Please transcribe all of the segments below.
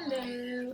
Hello.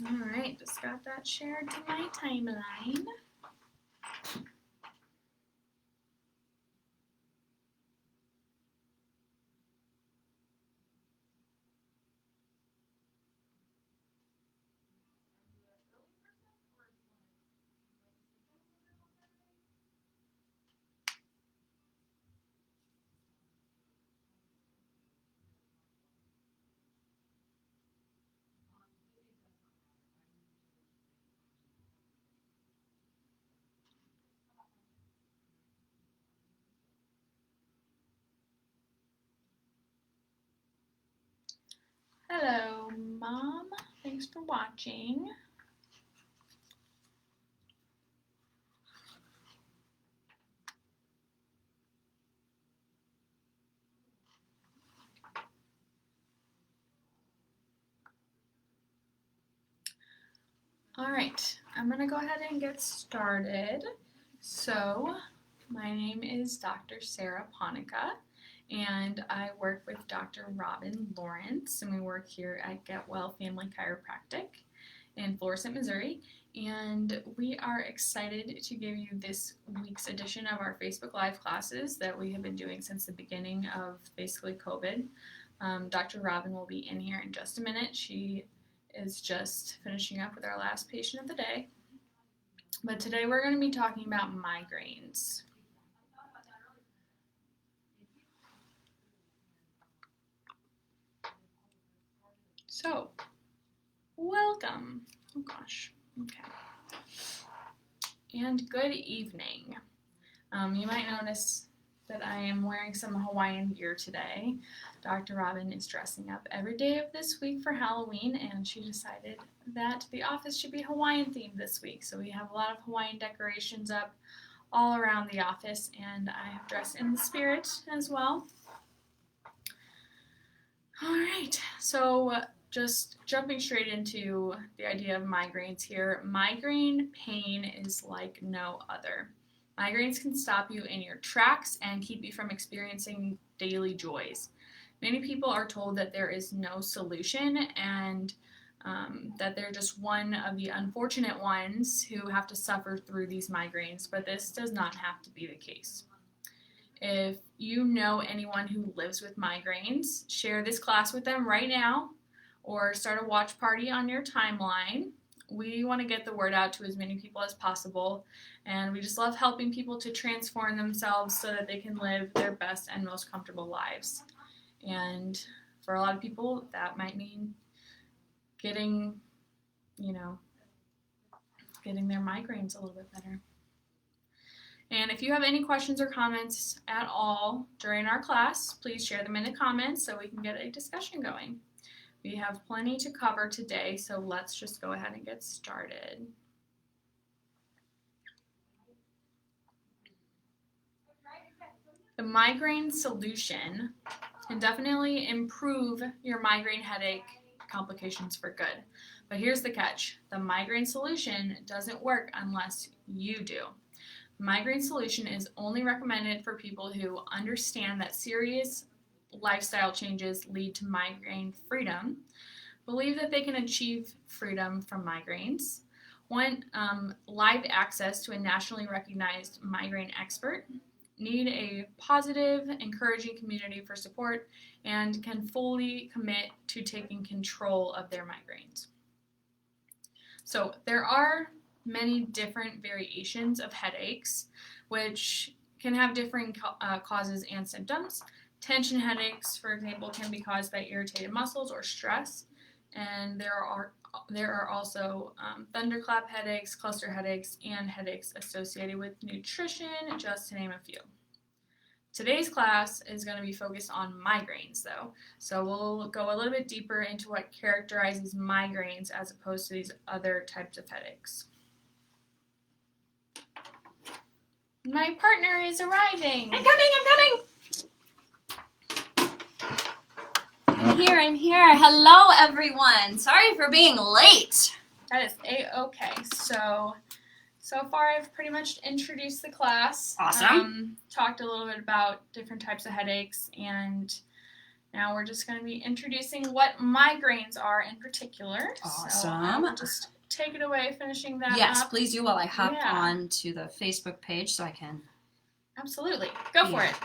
All right, just got that shared to my timeline. Hello, Mom. Thanks for watching. All right, I'm going to go ahead and get started. So, my name is Dr. Sarah Ponica, and I work with Dr. Robin Lawrence, and we work here at Get Well Family Chiropractic in Florissant, Missouri. And we are excited to give you this week's edition of our Facebook Live classes that we have been doing since the beginning of basically COVID. Dr. Robin will be in here in just a minute. She is just finishing up with our last patient of the day. But today we're going to be talking about migraines. So, welcome. Oh gosh. Okay. And good evening. You might notice that I am wearing some Hawaiian gear today. Dr. Robin is dressing up every day of this week for Halloween, and she decided that the office should be Hawaiian themed this week. So we have a lot of Hawaiian decorations up all around the office, and I have dressed in the spirit as well. All right, so just jumping straight into the idea of migraines here. Migraine pain is like no other. Migraines can stop you in your tracks and keep you from experiencing daily joys. Many people are told that there is no solution and that they're just one of the unfortunate ones who have to suffer through these migraines, but this does not have to be the case. If you know anyone who lives with migraines, share this class with them right now or start a watch party on your timeline. We want to get the word out to as many people as possible, and we just love helping people to transform themselves so that they can live their best and most comfortable lives. And for a lot of people, that might mean getting their migraines a little bit better. And if you have any questions or comments at all during our class, please share them in the comments so we can get a discussion going. We have plenty to cover today, so let's just go ahead and get started. The migraine solution can definitely improve your migraine headache complications for good. But here's the catch. The migraine solution doesn't work unless you do. The migraine solution is only recommended for people who understand that serious lifestyle changes lead to migraine freedom, believe that they can achieve freedom from migraines, want live access to a nationally recognized migraine expert, need a positive, encouraging community for support, and can fully commit to taking control of their migraines. So there are many different variations of headaches, which can have differing causes and symptoms. Tension headaches, for example, can be caused by irritated muscles or stress, and there are also thunderclap headaches, cluster headaches, and headaches associated with nutrition, just to name a few. Today's class is going to be focused on migraines, though, so we'll go a little bit deeper into what characterizes migraines as opposed to these other types of headaches. My partner is arriving. I'm coming. I'm here. Hello, everyone. Sorry for being late. That is A-okay. So far I've pretty much introduced the class. Awesome. Talked a little bit about different types of headaches, and now we're just going to be introducing what migraines are in particular. Awesome. So I'll just take it away, finishing that Yes, up. please do while I hop on to the Facebook page so I can. Absolutely. Go for it.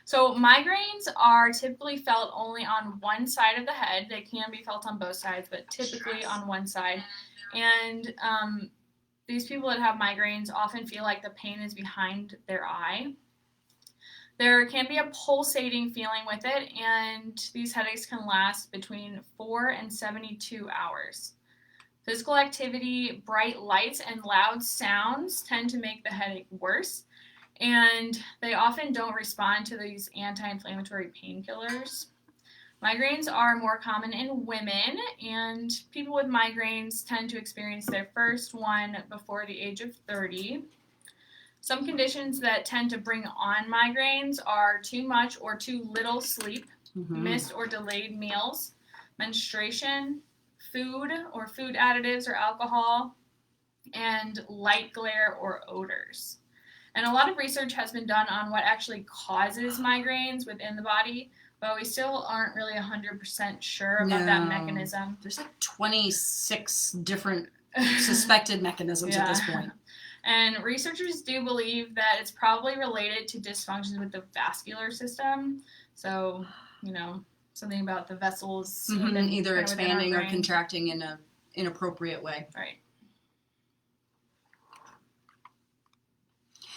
So migraines are typically felt only on one side of the head. They can be felt on both sides, but typically on one side. And these people that have migraines often feel like the pain is behind their eye. There can be a pulsating feeling with it, and these headaches can last between 4 and 72 hours. Physical activity, bright lights, and loud sounds tend to make the headache worse, and they often don't respond to these anti-inflammatory painkillers. Migraines are more common in women, and people with migraines tend to experience their first one before the age of 30. Some conditions that tend to bring on migraines are too much or too little sleep, missed or delayed meals, menstruation, food or food additives or alcohol, and light glare or odors. And a lot of research has been done on what actually causes migraines within the body, but we still aren't really 100% sure about that mechanism. There's like 26 different suspected mechanisms at this point. And researchers do believe that it's probably related to dysfunctions with the vascular system. So, something about the vessels. Either expanding or contracting in an inappropriate way. Right.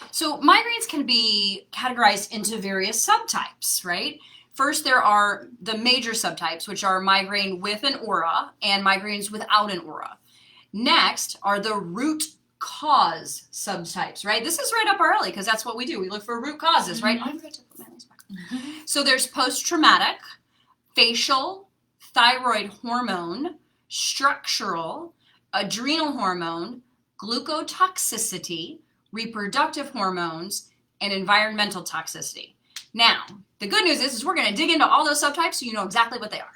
So migraines can be categorized into various subtypes, right? First, there are the major subtypes, which are migraine with an aura and migraines without an aura. Next are the root cause subtypes, right? This is right up our alley because that's what we do. We look for root causes, right? I forgot to put my lens back. So there's posttraumatic, facial, thyroid hormone, structural, adrenal hormone, glucotoxicity, reproductive hormones, and environmental toxicity. Now, the good news is we're going to dig into all those subtypes so you know exactly what they are.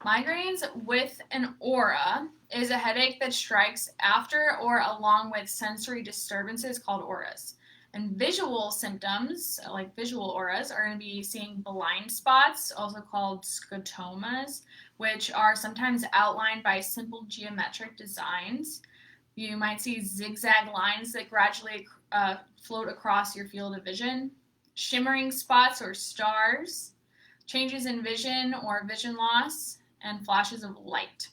Migraines with an aura is a headache that strikes after or along with sensory disturbances called auras. And visual symptoms, like visual auras, are going to be seeing blind spots, also called scotomas, which are sometimes outlined by simple geometric designs. You might see zigzag lines that gradually float across your field of vision, shimmering spots or stars, changes in vision or vision loss, and flashes of light.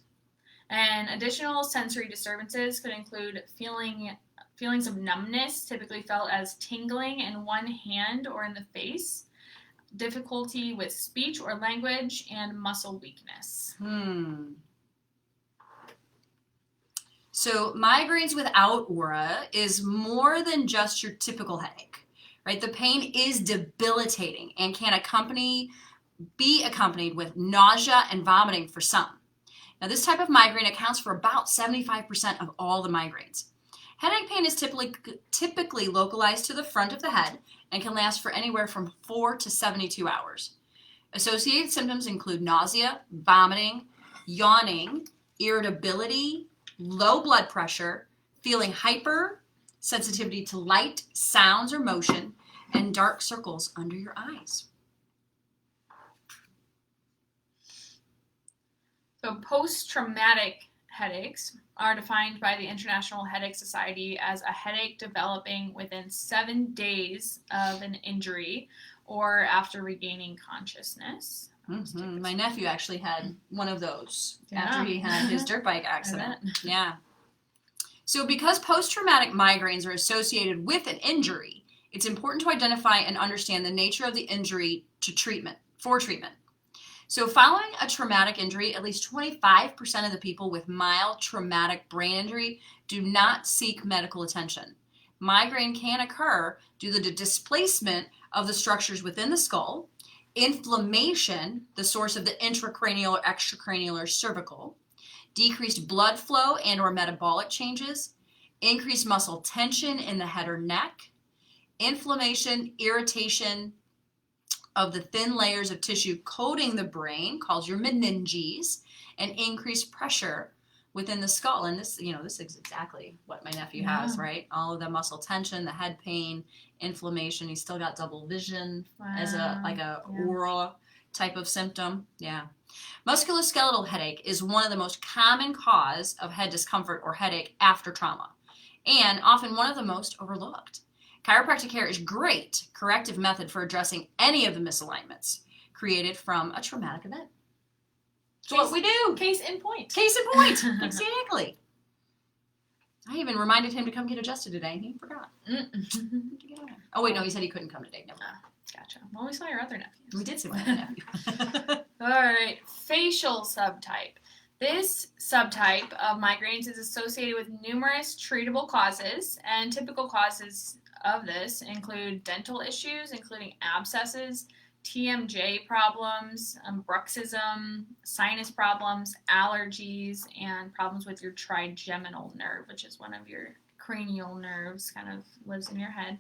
And additional sensory disturbances could include feelings of numbness, typically felt as tingling in one hand or in the face, difficulty with speech or language, and muscle weakness. So migraines without aura is more than just your typical headache, right? The pain is debilitating and can be accompanied with nausea and vomiting for some. Now, this type of migraine accounts for about 75% of all the migraines. Headache pain is typically localized to the front of the head and can last for anywhere from 4 to 72 hours. Associated symptoms include nausea, vomiting, yawning, irritability, low blood pressure, feeling hyper, sensitivity to light, sounds, or motion, and dark circles under your eyes. So post-traumatic headaches are defined by the International Headache Society as a headache developing within 7 days of an injury or after regaining consciousness. Mm-hmm. My nephew actually had one of those Yeah. after he had his dirt bike accident. bet. Yeah. So because post-traumatic migraines are associated with an injury, it's important to identify and understand the nature of the injury for treatment. So following a traumatic injury, at least 25% of the people with mild traumatic brain injury do not seek medical attention. Migraine can occur due to the displacement of the structures within the skull, inflammation, the source of the intracranial or extracranial or cervical, decreased blood flow and or metabolic changes, increased muscle tension in the head or neck, inflammation, irritation of the thin layers of tissue coating the brain, called your meninges, and increased pressure within the skull. And this is exactly what my nephew has, right? All of the muscle tension, the head pain, inflammation. He's still got double vision as a aura type of symptom. Yeah. Musculoskeletal headache is one of the most common cause of head discomfort or headache after trauma, and often one of the most overlooked. Chiropractic care is a great corrective method for addressing any of the misalignments created from a traumatic event. It's what we do. Case in point. Case in point. Exactly. I even reminded him to come get adjusted today, and he forgot. Oh, wait, no, he said he couldn't come today. Never mind. Gotcha. Well, we saw your other nephew. We did see my other nephew. All right. Facial subtype. This subtype of migraines is associated with numerous treatable causes, and typical causes of this include dental issues, including abscesses, TMJ problems, bruxism, sinus problems, allergies, and problems with your trigeminal nerve, which is one of your cranial nerves, kind of lives in your head.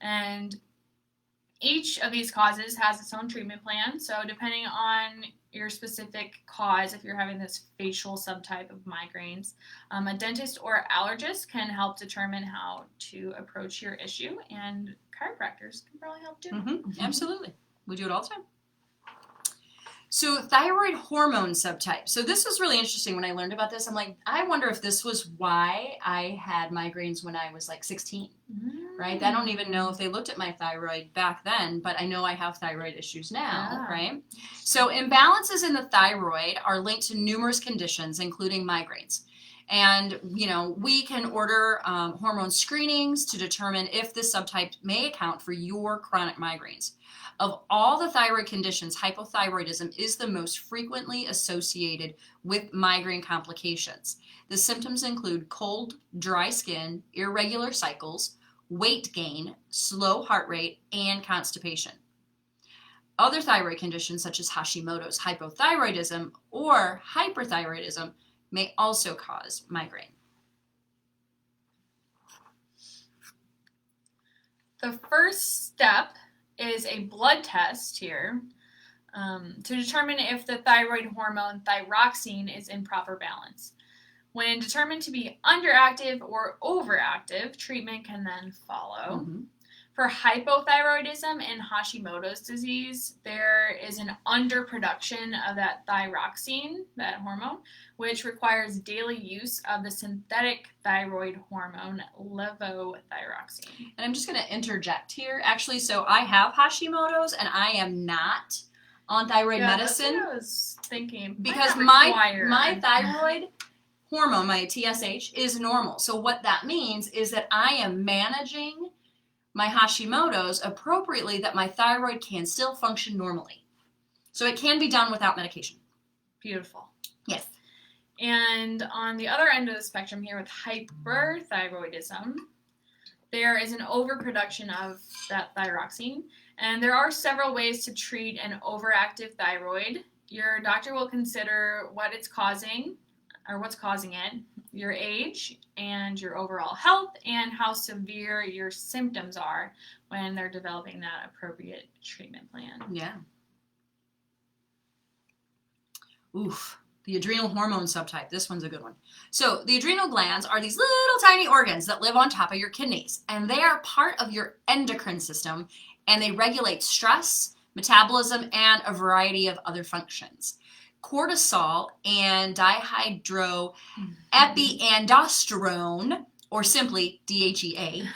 And each of these causes has its own treatment plan. So depending on your specific cause, if you're having this facial subtype of migraines, a dentist or allergist can help determine how to approach your issue, and chiropractors can probably help too. Mm-hmm. Absolutely. We do it all the time. So thyroid hormone subtype. So this was really interesting when I learned about this. I'm like, I wonder if this was why I had migraines when I was like 16, right? I don't even know if they looked at my thyroid back then, but I know I have thyroid issues now, right? So imbalances in the thyroid are linked to numerous conditions, including migraines. And, we can order hormone screenings to determine if this subtype may account for your chronic migraines. Of all the thyroid conditions, hypothyroidism is the most frequently associated with migraine complications. The symptoms include cold, dry skin, irregular cycles, weight gain, slow heart rate, and constipation. Other thyroid conditions such as Hashimoto's hypothyroidism or hyperthyroidism may also cause migraine. The first step is a blood test here to determine if the thyroid hormone thyroxine is in proper balance. When determined to be underactive or overactive, treatment can then follow. Mm-hmm. For hypothyroidism and Hashimoto's disease, there is an underproduction of that thyroxine, that hormone, which requires daily use of the synthetic thyroid hormone, levothyroxine. And I'm just going to interject here. Actually, so I have Hashimoto's, and I am not on thyroid medicine. That's what I was thinking. Because my thyroid hormone, my TSH, is normal. So what that means is that I am managing my Hashimoto's appropriately, that my thyroid can still function normally. So it can be done without medication. Beautiful. Yes. And on the other end of the spectrum here with hyperthyroidism, there is an overproduction of that thyroxine. And there are several ways to treat an overactive thyroid. Your doctor will consider what it's causing, or what's causing it, your age, and your overall health, and how severe your symptoms are when they're developing that appropriate treatment plan. Yeah. Oof. The adrenal hormone subtype. This one's a good one. So the adrenal glands are these little tiny organs that live on top of your kidneys, and they are part of your endocrine system, and they regulate stress, metabolism, and a variety of other functions. cortisol and dihydroepiandrosterone, or simply DHEA,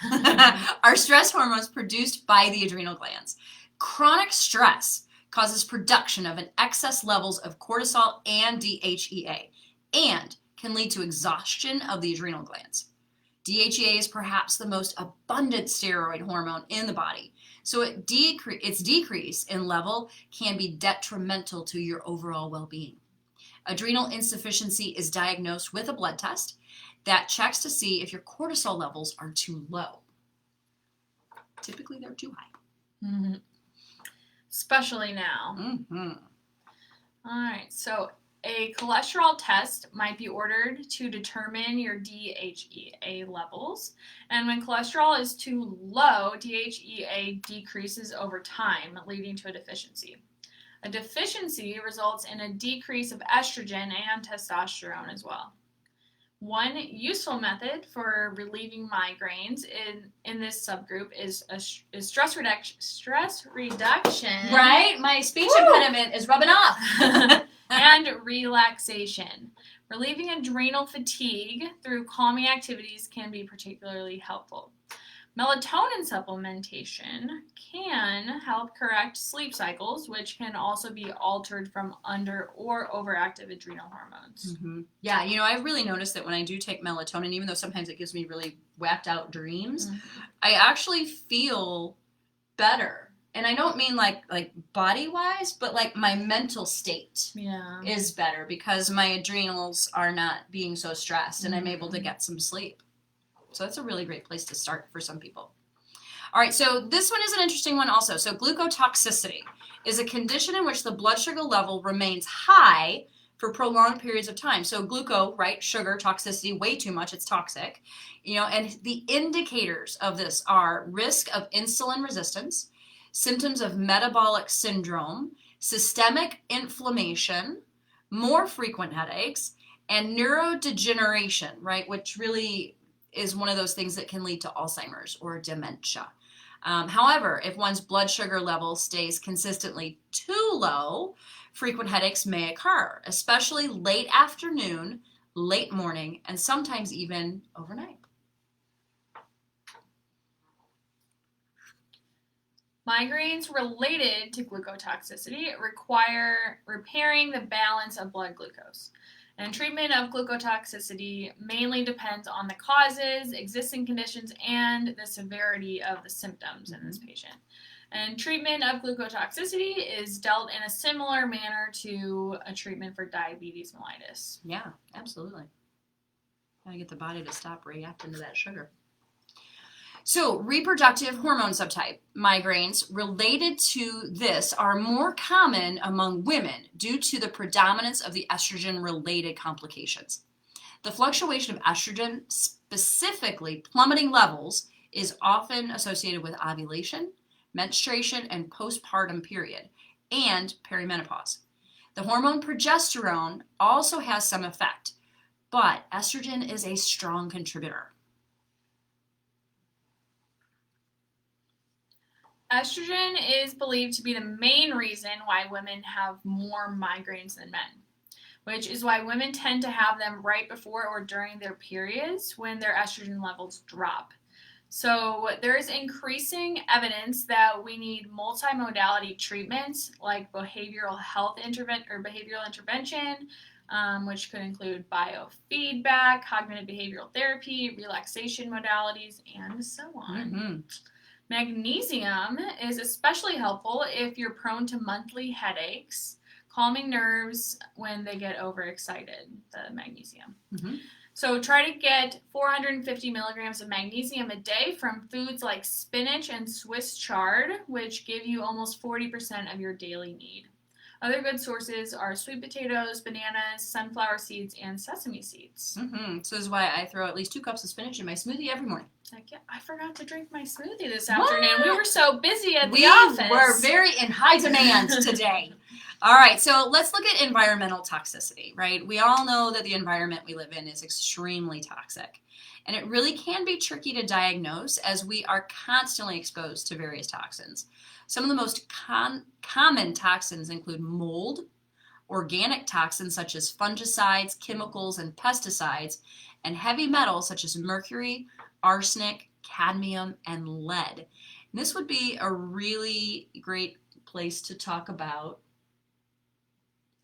are stress hormones produced by the adrenal glands. Chronic stress causes production of an excess levels of cortisol and DHEA and can lead to exhaustion of the adrenal glands. DHEA is perhaps the most abundant steroid hormone in the body, so its decrease in level can be detrimental to your overall well-being. Adrenal insufficiency is diagnosed with a blood test that checks to see if your cortisol levels are too low. Typically, they're too high. Mm-hmm. Especially now. Mm-hmm. All right, so a cholesterol test might be ordered to determine your DHEA levels. And when cholesterol is too low, DHEA decreases over time, leading to a deficiency. A deficiency results in a decrease of estrogen and testosterone as well. One useful method for relieving migraines in this subgroup is stress reduction. Right? My speech impediment is rubbing off. And relaxation. Relieving adrenal fatigue through calming activities can be particularly helpful. Melatonin supplementation can help correct sleep cycles, which can also be altered from under or overactive adrenal hormones. Mm-hmm. Yeah, I've really noticed that when I do take melatonin, even though sometimes it gives me really whacked out dreams, I actually feel better. And I don't mean like body-wise, but like my mental state is better because my adrenals are not being so stressed and I'm able to get some sleep. So that's a really great place to start for some people. All right, so this one is an interesting one also. So glucotoxicity is a condition in which the blood sugar level remains high for prolonged periods of time. So gluco, right, sugar, toxicity, way too much, it's toxic. And the indicators of this are risk of insulin resistance, symptoms of metabolic syndrome, systemic inflammation, more frequent headaches, and neurodegeneration, right, which really is one of those things that can lead to Alzheimer's or dementia. However, if one's blood sugar level stays consistently too low, frequent headaches may occur, especially late afternoon, late morning, and sometimes even overnight. Migraines related to glucotoxicity require repairing the balance of blood glucose. And treatment of glucotoxicity mainly depends on the causes, existing conditions, and the severity of the symptoms in this patient. And treatment of glucotoxicity is dealt in a similar manner to a treatment for diabetes mellitus. Yeah, absolutely. Gotta get the body to stop reacting to that sugar. So, reproductive hormone subtype migraines related to this are more common among women due to the predominance of the estrogen-related complications. The fluctuation of estrogen, specifically plummeting levels, is often associated with ovulation, menstruation, and postpartum period, and perimenopause. The hormone progesterone also has some effect, but estrogen is a strong contributor. Estrogen is believed to be the main reason why women have more migraines than men, which is why women tend to have them right before or during their periods when their estrogen levels drop. So there is increasing evidence that we need multimodality treatments like behavioral intervention, which could include biofeedback, cognitive behavioral therapy, relaxation modalities, and so on. Mm-hmm. Magnesium is especially helpful if you're prone to monthly headaches, calming nerves when they get overexcited, the magnesium. Mm-hmm. So try to get 450 milligrams of magnesium a day from foods like spinach and Swiss chard, which give you almost 40% of your daily need. Other good sources are sweet potatoes, bananas, sunflower seeds, and sesame seeds. Mm-hmm. So this is why I throw at least 2 cups of spinach in my smoothie every morning. Like, yeah, I forgot to drink my smoothie this afternoon. We were so busy at the office. We were very in high demand today. All right, so let's look at environmental toxicity, right? We all know that the environment we live in is extremely toxic. And it really can be tricky to diagnose as we are constantly exposed to various toxins. Some of the most common toxins include mold, organic toxins such as fungicides, chemicals, and pesticides, and heavy metals such as mercury, arsenic, cadmium, and lead. And this would be a really great place to talk about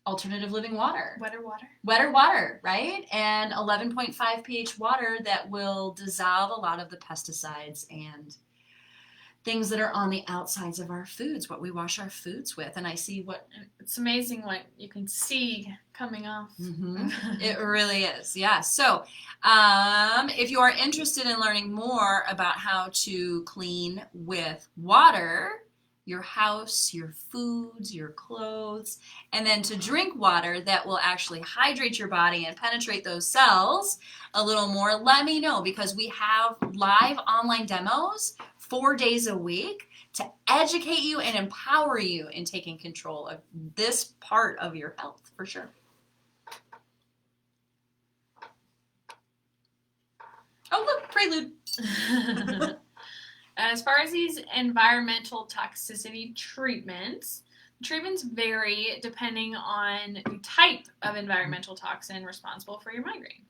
alternative living water. Wetter water, right? And 11.5 pH water that will dissolve a lot of the pesticides and things that are on the outsides of our foods, what we wash our foods with. And I see what... It's amazing what you can see coming off. It really is, yeah. So if you are interested in learning more about how to clean with water, your house, your foods, your clothes, and then to drink water that will actually hydrate your body and penetrate those cells a little more, let me know, because we have live online demos 4 days a week to educate you and empower you in taking control of this part of your health, for sure. Oh, look, prelude. As far as these environmental toxicity treatments, treatments vary depending on the type of environmental toxin responsible for your migraine.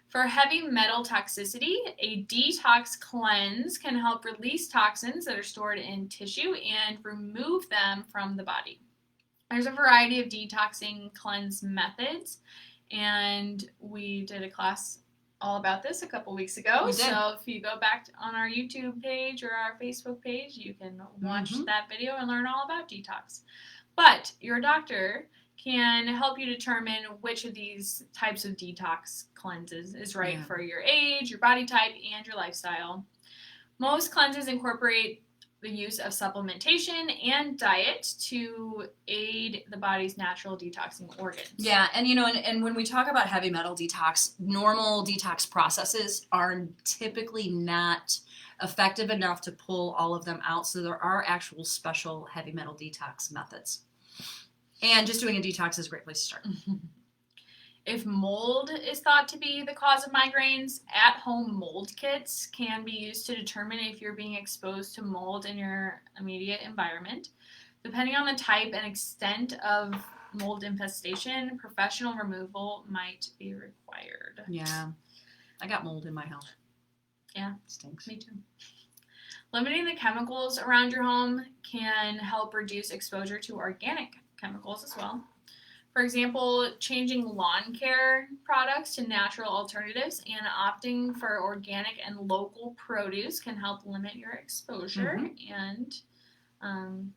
For heavy metal toxicity, a detox cleanse can help release toxins that are stored in tissue and remove them from the body. There's a variety of detoxing cleanse methods, and we did a class all about this a couple weeks ago. So if you go back on our YouTube page or our Facebook page, you can watch that video and learn all about detox. But your doctor can help you determine which of these types of detox cleanses is right for your age, your body type, and your lifestyle. Most cleanses incorporate the use of supplementation and diet to aid the body's natural detoxing organs. Yeah, and and when we talk about heavy metal detox, normal detox processes are typically not effective enough to pull all of them out, so there are actual special heavy metal detox methods. And just doing a detox is a great place to start. If mold is thought to be the cause of migraines, at-home mold kits can be used to determine if you're being exposed to mold in your immediate environment. Depending on the type and extent of mold infestation, professional removal might be required. Yeah, I got mold in my house. Yeah, it stinks. Me too. Limiting the chemicals around your home can help reduce exposure to organic chemicals as well. For example, changing lawn care products to natural alternatives and opting for organic and local produce can help limit your exposure. And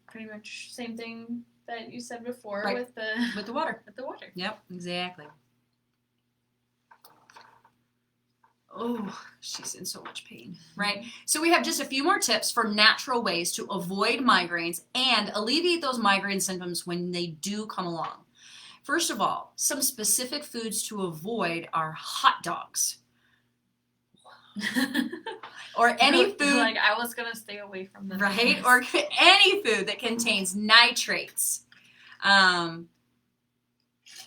pretty much same thing that you said before with the water. Yep, exactly. Oh, she's in so much pain, right? So we have just a few more tips for natural ways to avoid migraines and alleviate those migraine symptoms when they do come along. First of all, some specific foods to avoid are hot dogs. Or any food. Like, I was going to stay away from them. Right? Or any food that contains nitrates.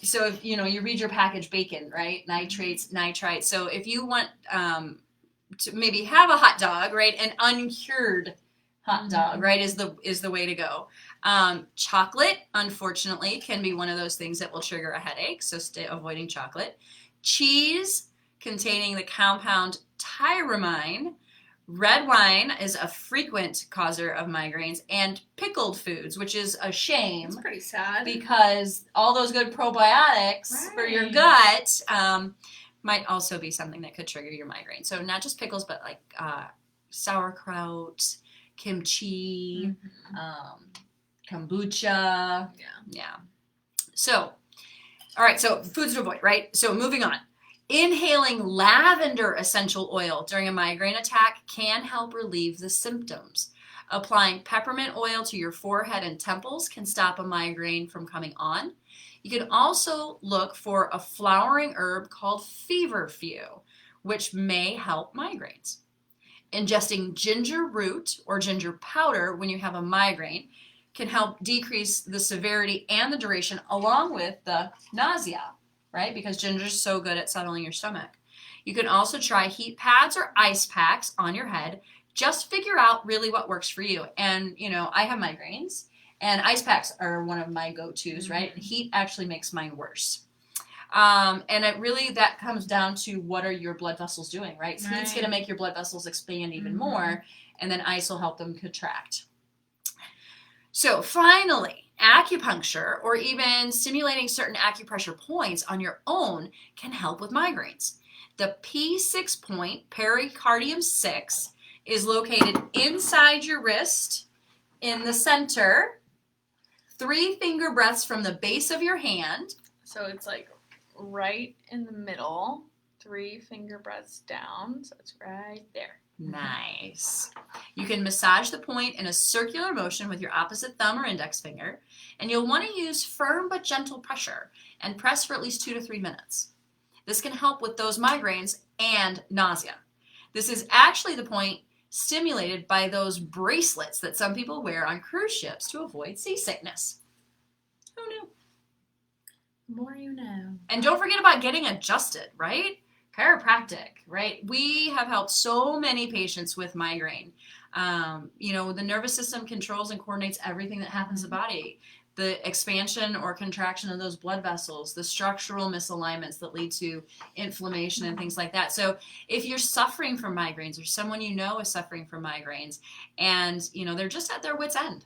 So if you read your packaged bacon, right? Nitrates, nitrites. So if you want to maybe have a hot dog, right? An uncured hot dog, right, is the way to go. Chocolate, unfortunately, can be one of those things that will trigger a headache, so stay avoiding chocolate. Cheese containing the compound tyramine. Red wine is a frequent causer of migraines, and pickled foods, which is a shame. It's pretty sad. Because all those good probiotics for your gut might also be something that could trigger your migraine. So not just pickles, but like sauerkraut, kimchi, kombucha. Yeah. So, all right, so foods to avoid, right? So moving on. Inhaling lavender essential oil during a migraine attack can help relieve the symptoms. Applying peppermint oil to your forehead and temples can stop a migraine from coming on. You can also look for a flowering herb called feverfew, which may help migraines. Ingesting ginger root or ginger powder when you have a migraine can help decrease the severity and the duration, along with the nausea, right? Because ginger is so good at settling your stomach. You can also try heat pads or ice packs on your head. Just figure out really what works for you. And, I have migraines, And ice packs are one of my go-tos, right? Heat actually makes mine worse. And that comes down to what are your blood vessels doing, right? So heat's going to make your blood vessels expand even more, and then ice will help them contract. So finally, acupuncture or even stimulating certain acupressure points on your own can help with migraines. The P6 point, pericardium 6, is located inside your wrist in the center, 3 finger breaths from the base of your hand. So it's like right in the middle, 3 finger breaths down, so it's right there. Nice. You can massage the point in a circular motion with your opposite thumb or index finger, and you'll want to use firm but gentle pressure and press for at least 2 to 3 minutes. This can help with those migraines and nausea. This is actually the point stimulated by those bracelets that some people wear on cruise ships to avoid seasickness. Who knew? The more you know. And don't forget about getting adjusted, right? Chiropractic, right? We have helped so many patients with migraine. The nervous system controls and coordinates everything that happens in the body. The expansion or contraction of those blood vessels, the structural misalignments that lead to inflammation and things like that. So if you're suffering from migraines or someone you know is suffering from migraines and, they're just at their wit's end,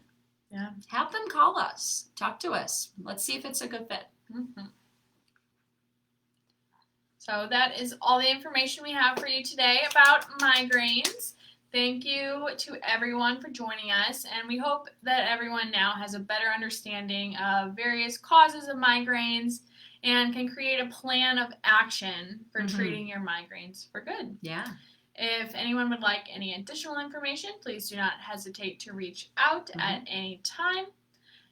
have them call us, talk to us. Let's see if it's a good fit. Mm-hmm. So that is all the information we have for you today about migraines. Thank you to everyone for joining us, and we hope that everyone now has a better understanding of various causes of migraines and can create a plan of action for treating your migraines for good. Yeah. If anyone would like any additional information, please do not hesitate to reach out at any time.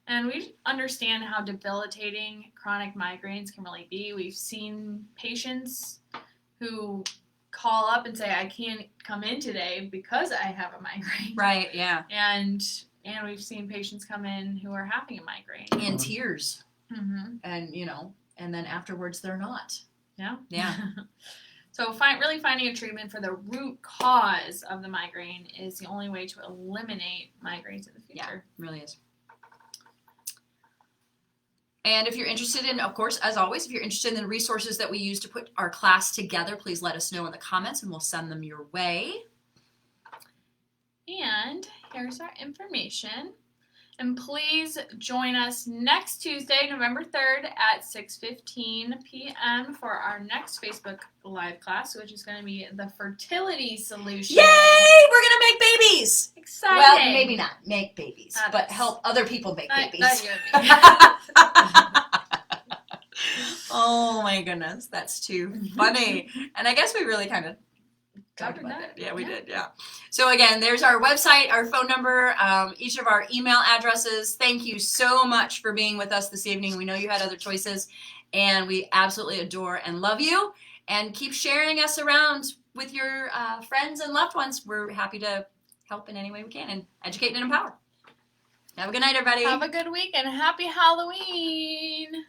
And we understand how debilitating chronic migraines can really be. We've seen patients who call up and say, I can't come in today because I have a migraine. Right, yeah. And we've seen patients come in who are having a migraine. In tears. Mm-hmm. And, and then afterwards they're not. Yeah. Yeah. So really finding a treatment for the root cause of the migraine is the only way to eliminate migraines in the future. Yeah, it really is. And if you're interested in, of course, as always, if you're interested in the resources that we use to put our class together, please let us know in the comments and we'll send them your way. And here's our information. And please join us next Tuesday, November 3rd at 6:15 p.m. for our next Facebook Live class, which is going to be the fertility solution. Yay! We're going to make babies! Exciting! Well, maybe not make babies, but help other people make babies. Not you and me. Oh my goodness, that's too funny. And I guess we really kind of talked about that. Yeah, we did, yeah. So again, there's our website, our phone number, each of our email addresses. Thank you so much for being with us this evening. We know you had other choices, and we absolutely adore and love you. And keep sharing us around with your friends and loved ones. We're happy to help in any way we can and educate and empower. Have a good night, everybody. Have a good week and happy Halloween.